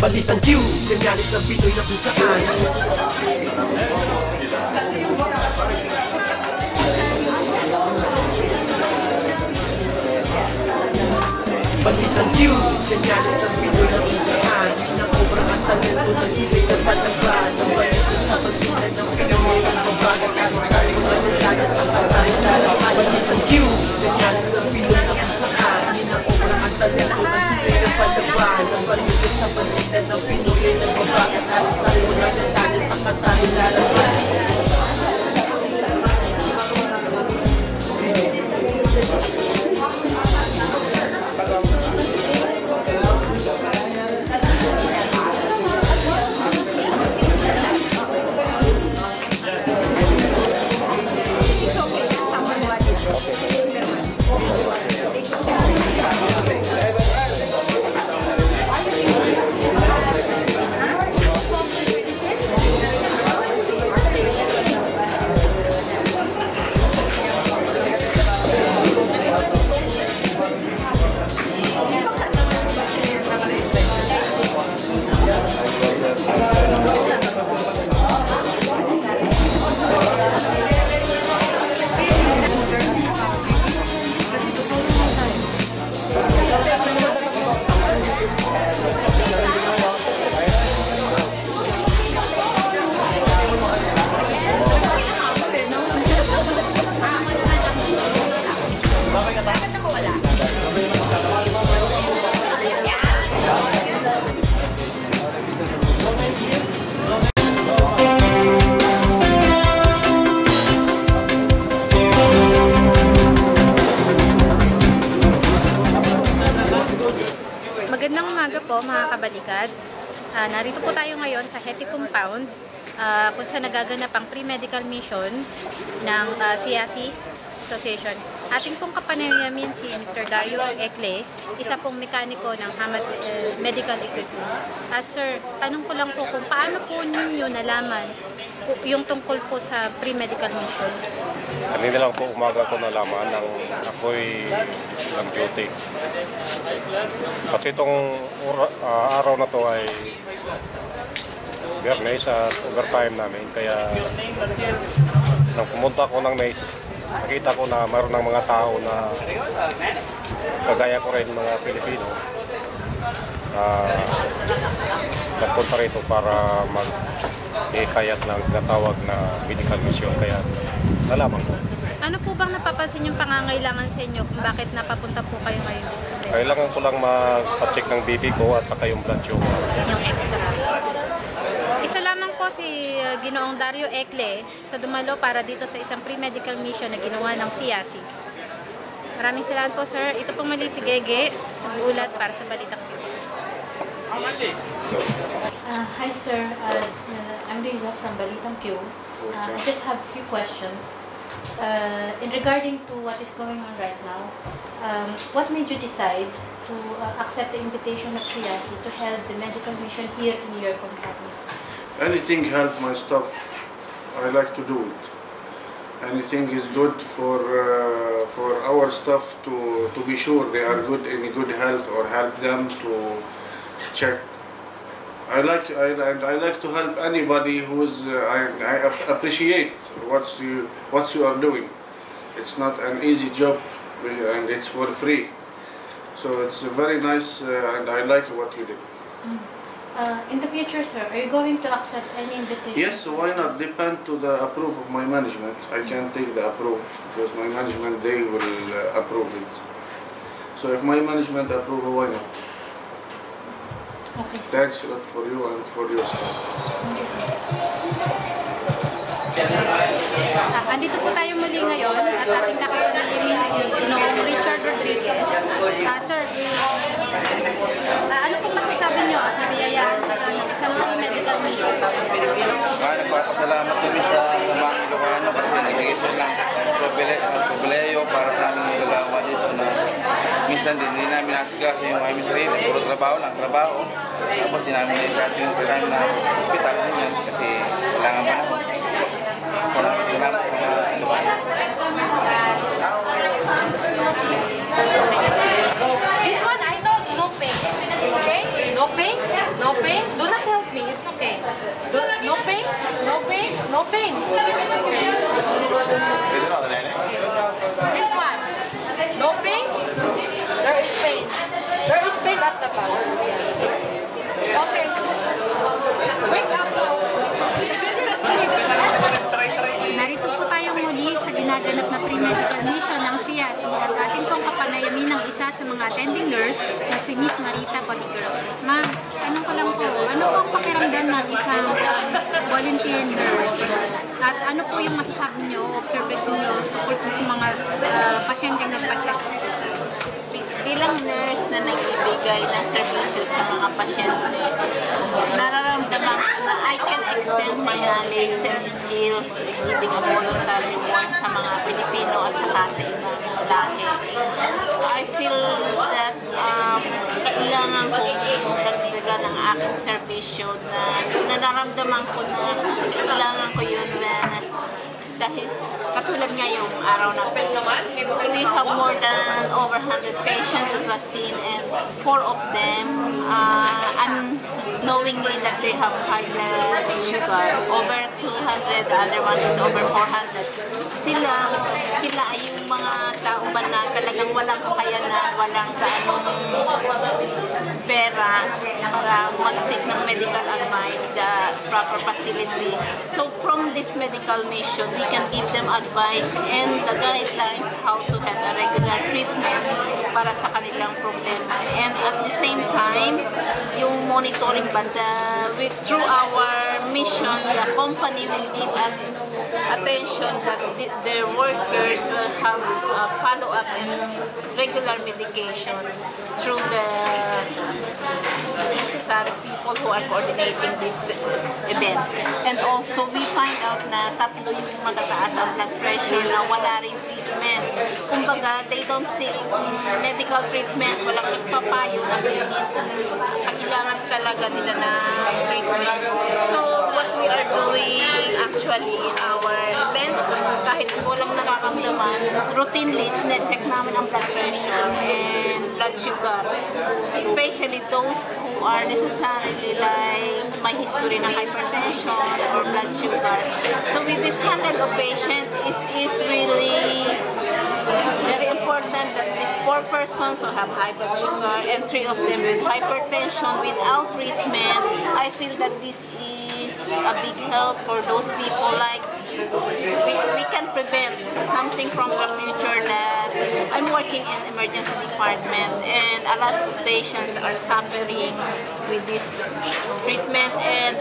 Balitang Q, senyalis ng Pinoy na kung saan. Balitang Q, senyalis ng Pinoy na kung saan. Pinakobra ang talento ng ibig na patagban. Ang balito sa pagtunan ng Pinoy ang pagbagas at saling manalagas ang tatay lalaman. Balitang Q, senyalis ng Pinoy na kung saan. Pinakobra ang talento ng ibig na patagban. Ang balito sa pagtunan ng Pinoy ang pagbagas at saling manalagas ang tatay lalaman. Magandang umaga po mga kabalikad. Narito po tayo ngayon sa Heti Compound kung saan nagaganap ang pre-medical mission ng CIASI Association. Ating pong kapanayamin si Mr. Dario Ekle, isa pong mekaniko ng Hamad Medical Equipment. Sir, tanong ko lang po kung paano po ninyo nalaman yung tungkol po sa pre-medical mission? Kanina lang po umaga ko nalaman nang ako'y ng duty. Kasi itong araw na to ay Biyernes at overtime namin. Kaya nang pumunta ko ng NACE, nakita ko na mayroon ng mga tao na kagaya ko rin mga Pilipino nagpunta rito para mag-ikayat ng tinatawag na medical mission. Kaya nalaman ko. Ano po bang napapansin yung pangangailangan sa inyo kung bakit napapunta po kayo ngayon dito sa Bicol? Kailangan ko lang mag-check ng BP ko at saka yung blood sugar. Yung extra. Isa lamang po si Ginoong Dario Ekle sa dumalo para dito sa isang pre-medical mission na ginawa ng CIASI. Maraming salamat po, sir. Ito pong mali si Gege, nag-uulat para sa Balitang Q. Hi, sir. I'm Riza from Balitang Q. I just have a few questions. In regarding to what is going on right now, what made you decide to accept the invitation of CIASI to help the medical mission here in your compartment? Anything help my staff, I like to do it. Anything is good for our staff to be sure they are good in good health or help them to check. I like to help anybody who's I appreciate what you are doing. It's not an easy job and it's for free. So it's very nice and I like what you did. In the future, sir, are you going to accept any invitation? Yes, why not? Depend to the approve of my management. I can take the approve because my management, they will approve it. So if my management approve, why not? Okay, sir. Thanks a lot for you and for your staff. Thank you, sir. Andito po tayo muli ngayon at ating kakapanayamin si Ginoong Richard Rodriguez. Sir, ano pong masasabi niyo at nabiyayaan ng isang medical mission? Nagpapasalamat kami sa mga Ilocano kasi nagbigay sila ng problema para sa aming nilalawa dito na minsan din hindi namin nasigas yung aming sarili. Puro trabaho lang, trabaho. Tapos di namin naikat yung namin na hospital niyan kasi wala nga panahon. Salamat sa mga Ilocano. This one I know no pain. Okay? No pain? No pain? pain. This one. No pain? There is pain. There is pain at the back. Okay. Wake up. Narito po tayo muli sa ginaganap na pre-medical mission ng CIASI at atin pong kapanayamin ng isa sa mga attending nurse na si Miss Marita Poligro. Ma'am, tanong ko lang po, ano po ang pakiramdam ng isang volunteer nurse? At ano po yung masasabi nyo, observation nyo tungkol po sa mga pasyenteng nagpa-check? Bilang nurse na nagbibigay ng serbisyo sa mga pasyente, nararamdaman ko na I can extend my knowledge and skills giving a voluntary work sa mga Pilipino at saka sa ibang lahi. I feel that kailangan ko dagdagan ang aking serbisyo na nararamdaman ko na kailangan ko yun dahil katulad ngayong araw na po, we have more than over 100 patients that was seen and 4 of them unknowingly that they have high blood sugar, over 200, the other one is over 400. Sila ay yung mga tao ba na talagang walang kakayanan, walang gaanong pera para mag-seek ng medical advice, the proper facility. So from this medical mission, we can give them advice and the guidelines how to have a regular treatment para sa kanilang problema. And at the same time, yung monitoring through our mission, the company will give attention that their workers will have follow-up and regular medication through the necessary people who are coordinating this event. And also, we find out na tatlo yung magataas ang blood pressure na wala rin treatment. Kumbaga, they don't seek medical treatment, walang nagpapayo na kailangan talaga nila na treatment. So, what we are doing actually in our event, kahit walang nakakamdaman, routinely, check namin ang blood pressure and blood sugar. Especially those who are necessarily like may history ng hypertension or blood sugar. So with this handle of patient, it is really very important that these 4 persons who have high blood sugar and 3 of them with hypertension without treatment, I feel that this is a big help for those people. Like we can prevent something from the future. That I'm working in emergency department and a lot of patients are suffering with this treatment and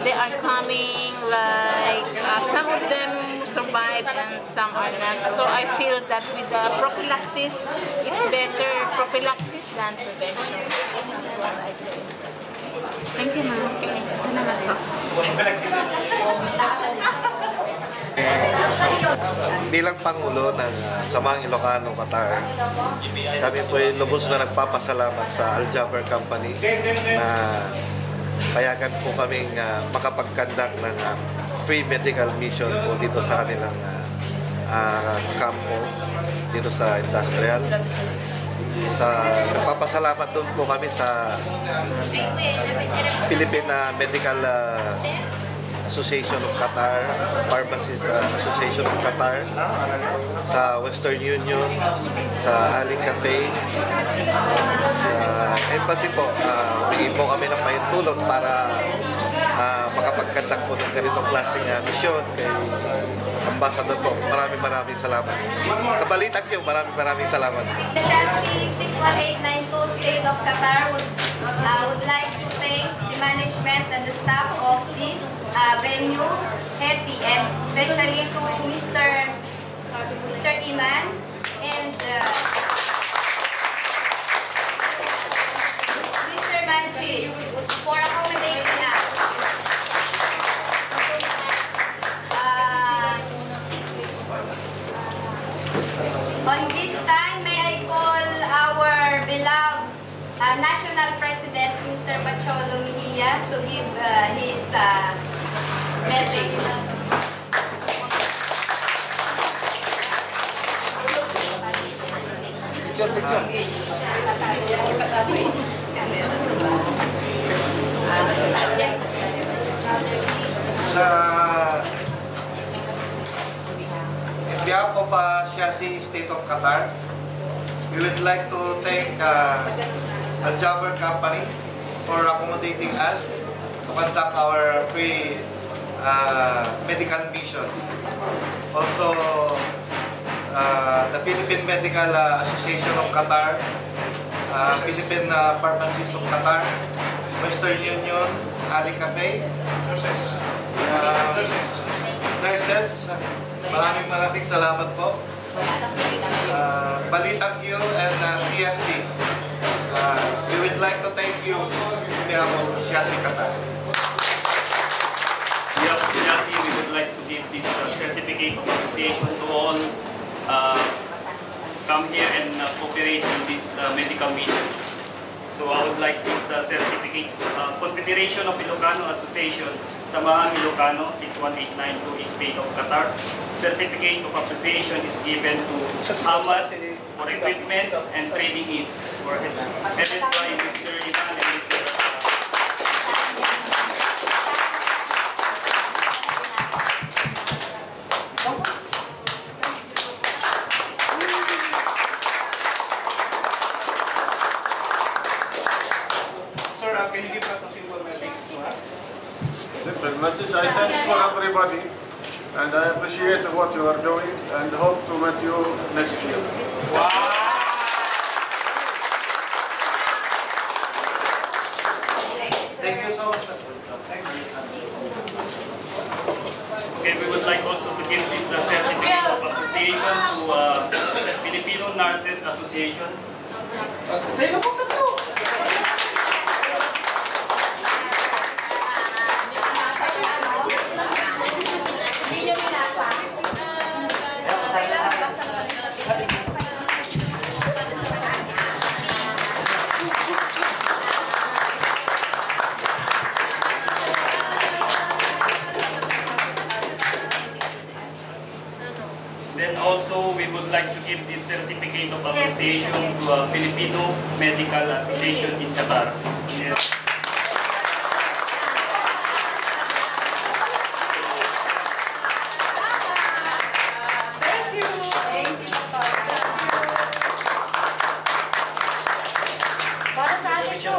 they are coming like some of them survive and some are not. So I feel that with the prophylaxis, it's better prophylaxis than prevention. This is what I say. Thank you, ma'am. Ito naman po. Bilang Pangulo ng Samaang Ilocano, Qatar, kami po ay lubos na nagpapasalamat sa Al Jaber Company na payagan po kaming makapag-conduct ng free medical mission po dito sa kanilang kampo, dito sa industrial. Nagpapasalamat doon po kami sa Philippine Medical Association of Qatar, Pharmacists Association of Qatar, sa Western Union, sa Aling Cafe, sa Embassy po. Bigay po kami ng pahintulot para makapagkandak po ng ganitong klaseng misyon kay Ambassador po. Maraming salamat. Sa balitang nyo, maraming salamat. The Chelsea 61892 State of Qatar would like to thank the management and the staff of this venue, Happy, and especially to Mr. Iman and Mr. Manji for accommodating us. On this time, may I call our beloved National President, Mr. Pacholo Mejia, to give his message. Sa behalf of Shiasi State of Qatar, we would like to thank Al Jaber Company for accommodating us to conduct our free medical mission. Also, the Philippine Medical Association of Qatar, Philippine Pharmacists of Qatar, Western Union, Ali Cafe, nurses, maraming salamat po. Balitang Q and TFC. We would like to thank you on behalf of Shiasi Qatar. Shiasi, we would like to give this certificate of appreciation to all come here and cooperate in this medical mission. So I would like this certificate, Confederation of Ilocano Association, Samahan Ilocano 61892 State of Qatar. Certificate of appreciation is given to Ahmad for equipments and training is headed by Mr. Ivan and Mr. Sir, can you give us a simple message to us? Simple message. I thank for everybody, and I appreciate what you are doing, and hope to meet you next year. Wow! Thank you so much. Okay, we would like also to give this certificate of appreciation to Filipino Nurses Association. Then also, we would like to give this certificate of appreciation to Filipino Medical Association in Qatar. Yes. Thank you. Thank you. Para sa atin ito.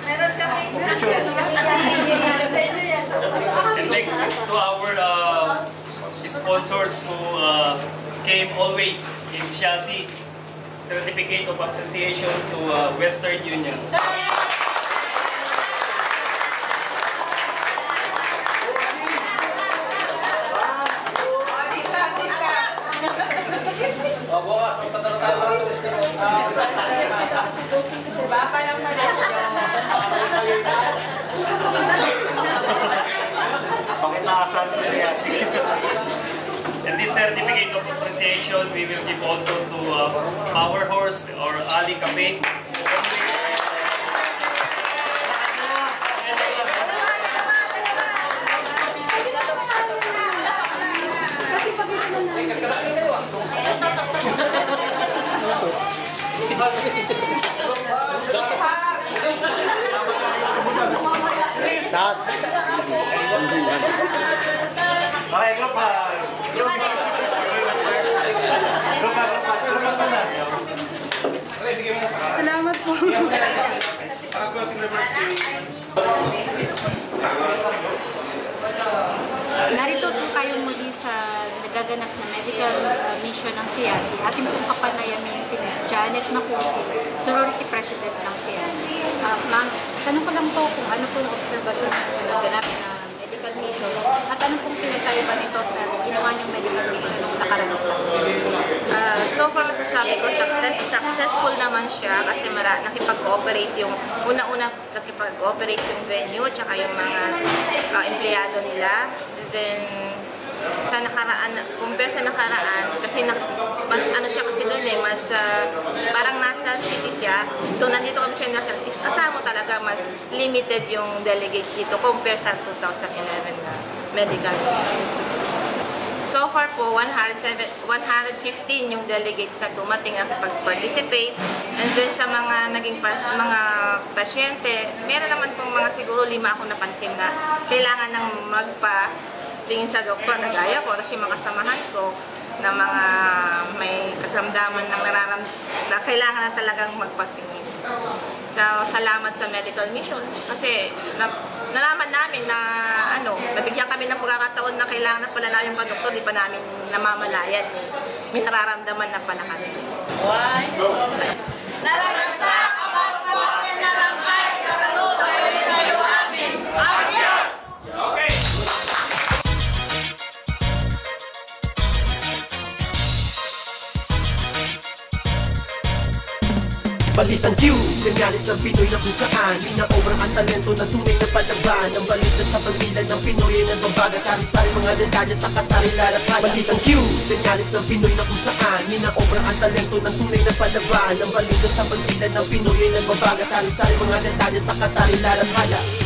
Meron kami. And next is to our sponsors who came always in Shiasi. Certificate of appreciation to Western Union. And this certificate of appreciation we will give also to our horse or Ali Cafe. Salamat po. Narito po tayo muli sa nagaganap na medical mission ng Shiasi. Ating pong kapanayamin si Ms. Janet Macusi, sorority president ng Shiasi. Ma'am, tanong ko lang po kung ano pong obserbasyon sa naganap na medical mission at ano pong pinagkaiba nito sa ginawa niyong medical mission ng nakaraan. So far, masasabi ko, successful naman siya kasi nakipag-cooperate yung, una-una nakipag-cooperate yung venue at saka yung mga empleyado nila. Then, sa nakaraan, compare sa nakaraan, kasi mas ano siya kasi doon eh, mas parang nasa city siya. Ito, nandito kami sa national, kasama talaga mas limited yung delegates dito compare sa 2011 na medical. So far po, 115 yung delegates na dumating ang pag-participate. And then sa mga naging mga pasyente, meron naman pong mga siguro 5 ako napansin na kailangan ng tingin sa doktor, kagaya ko, kasi mga kasamahan ko na mga may kasamdaman ng na kailangan na talagang magpatingin. So, salamat sa medical mission kasi nalaman namin na nabigyan kami ng pagkakataon na kailangan na pala namin pa-doktor, di pa namin namamalayan eh. May nararamdaman na pala kami. Naragsak ang Pasko at narangkay, karalo tayo rin tayo amin. Amen! Okay! Balitang Q, senyalis ng Pinoy na kung saan Minaobrang ang talento na tunay na palaban Ang balita sa pagbilan ng Pinoy ay nagbabaga Sari-sari mga detalye sa Qatar ilalakay Balitang Q, senyalis ng Pinoy na kung saan Minaobrang ang talento ng tunay na palaban Ang balita sa pagbilan ng Pinoy ay nagbabaga Sari-sari mga detalye sa Qatar ilalakay